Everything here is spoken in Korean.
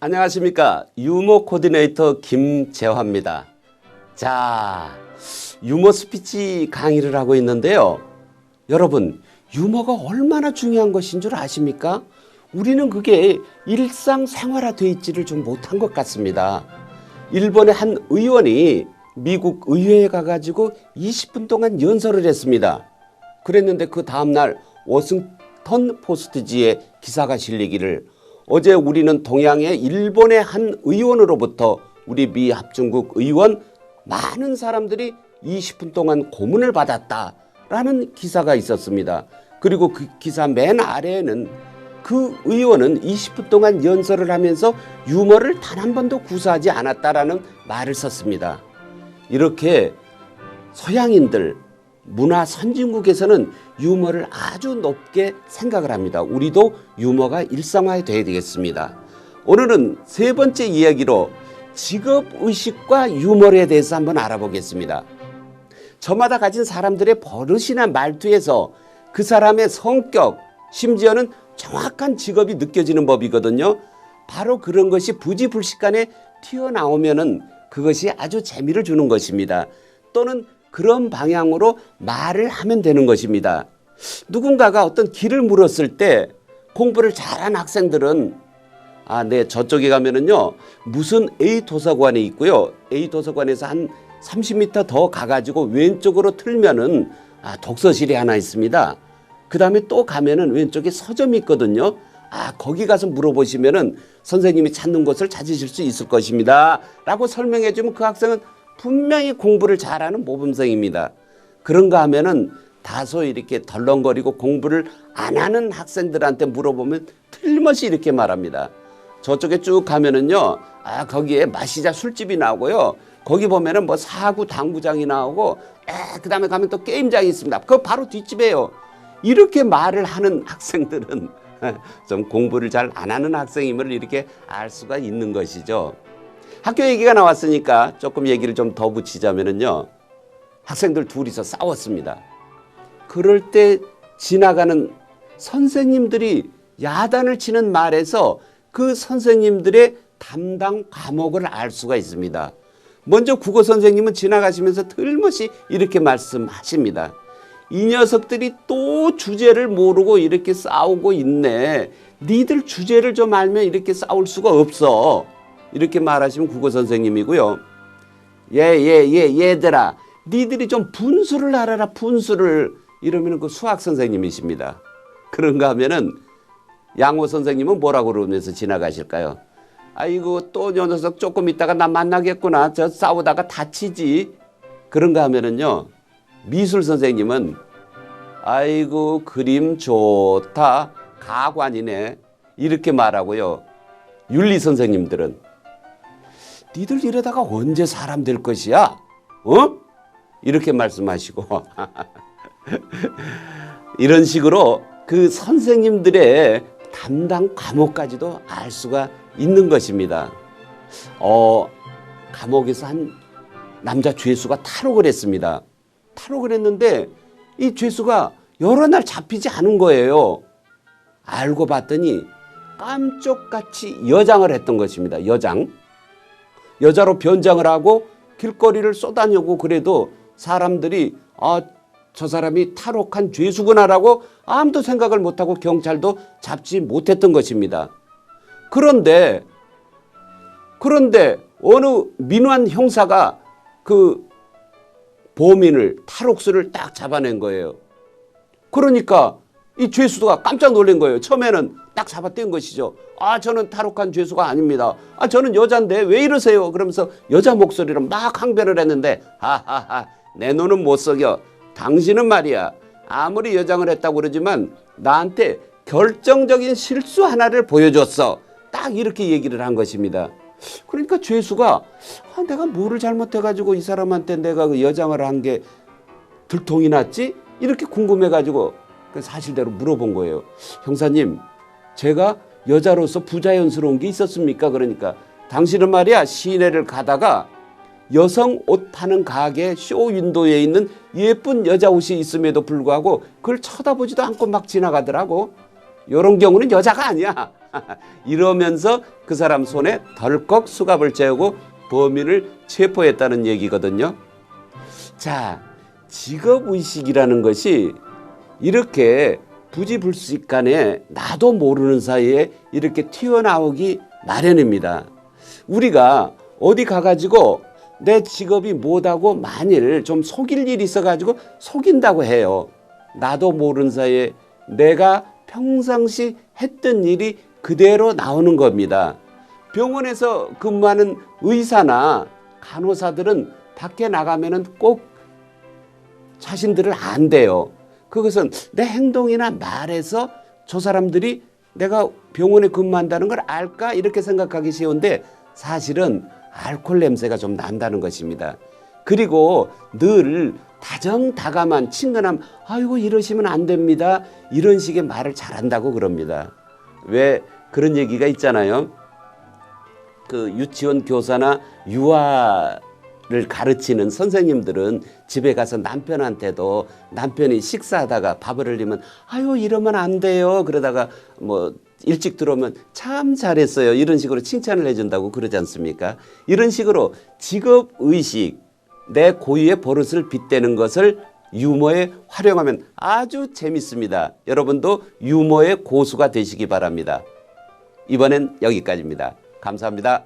안녕하십니까. 유머 코디네이터 김재화입니다. 자, 유머 스피치 강의를 하고 있는데요. 여러분, 유머가 얼마나 중요한 것인 줄 아십니까? 우리는 그게 일상생활화되어 있지를 좀 못한 것 같습니다. 일본의 한 의원이 미국 의회에 가가지고 20분 동안 연설을 했습니다. 그랬는데 그 다음날 워싱턴 포스트지에 기사가 실리기를 어제 우리는 동양의 일본의 한 의원으로부터 우리 미 합중국 의원 많은 사람들이 20분 동안 고문을 받았다라는 기사가 있었습니다. 그리고 그 기사 맨 아래에는 그 의원은 20분 동안 연설을 하면서 유머를 단 한 번도 구사하지 않았다라는 말을 썼습니다. 이렇게 서양인들 문화 선진국에서는 유머를 아주 높게 생각을 합니다. 우리도 유머가 일상화돼야 되겠습니다. 오늘은 세 번째 이야기로 직업의식과 유머에 대해서 한번 알아보겠습니다. 저마다 가진 사람들의 버릇이나 말투에서 그 사람의 성격, 심지어는 정확한 직업이 느껴지는 법이거든요. 바로 그런 것이 부지불식간에 튀어나오면은 그것이 아주 재미를 주는 것입니다. 또는 그런 방향으로 말을 하면 되는 것입니다. 누군가가 어떤 길을 물었을 때 공부를 잘한 학생들은 네, 저쪽에 가면은요 무슨 A 도서관에 있고요. A 도서관에서 한 30m 더 가가지고 왼쪽으로 틀면은 독서실이 하나 있습니다. 그 다음에 또 가면은 왼쪽에 서점이 있거든요. 거기 가서 물어보시면은 선생님이 찾는 곳을 찾으실 수 있을 것입니다. 라고 설명해 주면 그 학생은 분명히 공부를 잘하는 모범생입니다. 그런가 하면은 다소 이렇게 덜렁거리고 공부를 안 하는 학생들한테 물어보면 틀림없이 이렇게 말합니다. 저쪽에 쭉 가면은요, 거기에 마시자 술집이 나오고요. 거기 보면은 뭐 사구 당구장이 나오고, 그 다음에 가면 또 게임장이 있습니다. 그거 바로 뒷집이에요. 이렇게 말을 하는 학생들은 좀 공부를 잘 안 하는 학생임을 이렇게 알 수가 있는 것이죠. 학교 얘기가 나왔으니까 조금 얘기를 좀 더 붙이자면은요. 학생들 둘이서 싸웠습니다. 그럴 때 지나가는 선생님들이 야단을 치는 말에서 그 선생님들의 담당 과목을 알 수가 있습니다. 먼저 국어 선생님은 지나가시면서 틀림없이 이렇게 말씀하십니다. 이 녀석들이 또 주제를 모르고 이렇게 싸우고 있네. 니들 주제를 좀 알면 이렇게 싸울 수가 없어. 이렇게 말하시면 국어 선생님이고요. 얘들아, 니들이 좀 분수를 알아라, 분수를. 이러면 그 수학 선생님이십니다. 그런가 하면은 양호 선생님은 뭐라고 그러면서 지나가실까요? 아이고, 또 저 녀석 조금 있다가 나 만나겠구나. 저 싸우다가 다치지. 그런가 하면은요, 미술 선생님은 아이고, 그림 좋다. 가관이네. 이렇게 말하고요. 윤리 선생님들은 니들 이러다가 언제 사람 될 것이야? 이렇게 말씀하시고 이런 식으로 그 선생님들의 담당 과목까지도 알 수가 있는 것입니다. 감옥에서 한 남자 죄수가 탈옥을 했습니다. 탈옥을 했는데 이 죄수가 여러 날 잡히지 않은 거예요. 알고 봤더니 깜쪽같이 여장을 했던 것입니다. 여자로 변장을 하고 길거리를 쏘다니고 그래도 사람들이 저 사람이 탈옥한 죄수구나라고 아무도 생각을 못하고 경찰도 잡지 못했던 것입니다. 그런데 어느 민환 형사가 그 범인을 탈옥수를 딱 잡아낸 거예요. 그러니까 이 죄수가 깜짝 놀란 거예요. 처음에는 딱 잡아뗀 것이죠. 저는 탈옥한 죄수가 아닙니다. 저는 여잔데 왜 이러세요? 그러면서 여자 목소리로 막 항변을 했는데 내 눈은 못 속여. 당신은 말이야 아무리 여장을 했다고 그러지만 나한테 결정적인 실수 하나를 보여줬어. 딱 이렇게 얘기를 한 것입니다. 그러니까 죄수가 내가 뭐를 잘못해가지고 이 사람한테 내가 그 여장을 한 게 들통이 났지? 이렇게 궁금해가지고 그 사실대로 물어본 거예요. 형사님, 제가 여자로서 부자연스러운 게 있었습니까? 그러니까 당신은 말이야 시내를 가다가 여성 옷 파는 가게 쇼 윈도에 있는 예쁜 여자 옷이 있음에도 불구하고 그걸 쳐다보지도 않고 막 지나가더라고. 이런 경우는 여자가 아니야. 이러면서 그 사람 손에 덜컥 수갑을 채우고 범인을 체포했다는 얘기거든요. 자, 직업의식이라는 것이 이렇게 부지불식간에 나도 모르는 사이에 이렇게 튀어나오기 마련입니다. 우리가 어디 가가지고 내 직업이 뭐다고 만일 좀 속일 일이 있어가지고 속인다고 해요. 나도 모르는 사이에 내가 평상시 했던 일이 그대로 나오는 겁니다. 병원에서 근무하는 의사나 간호사들은 밖에 나가면은 꼭 자신들을 안대요. 그것은 내 행동이나 말에서 저 사람들이 내가 병원에 근무한다는 걸 알까? 이렇게 생각하기 쉬운데 사실은 알코올 냄새가 좀 난다는 것입니다. 그리고 늘 다정다감한 친근함, 아이고 이러시면 안 됩니다. 이런 식의 말을 잘한다고 그럽니다. 왜 그런 얘기가 있잖아요. 그 유치원 교사나 유아를 가르치는 선생님들은 집에 가서 남편한테도 남편이 식사하다가 밥을 흘리면 아유 이러면 안 돼요. 그러다가 뭐 일찍 들어오면 참 잘했어요. 이런 식으로 칭찬을 해준다고 그러지 않습니까? 이런 식으로 직업의식, 내 고유의 버릇을 빗대는 것을 유머에 활용하면 아주 재밌습니다. 여러분도 유머의 고수가 되시기 바랍니다. 이번엔 여기까지입니다. 감사합니다.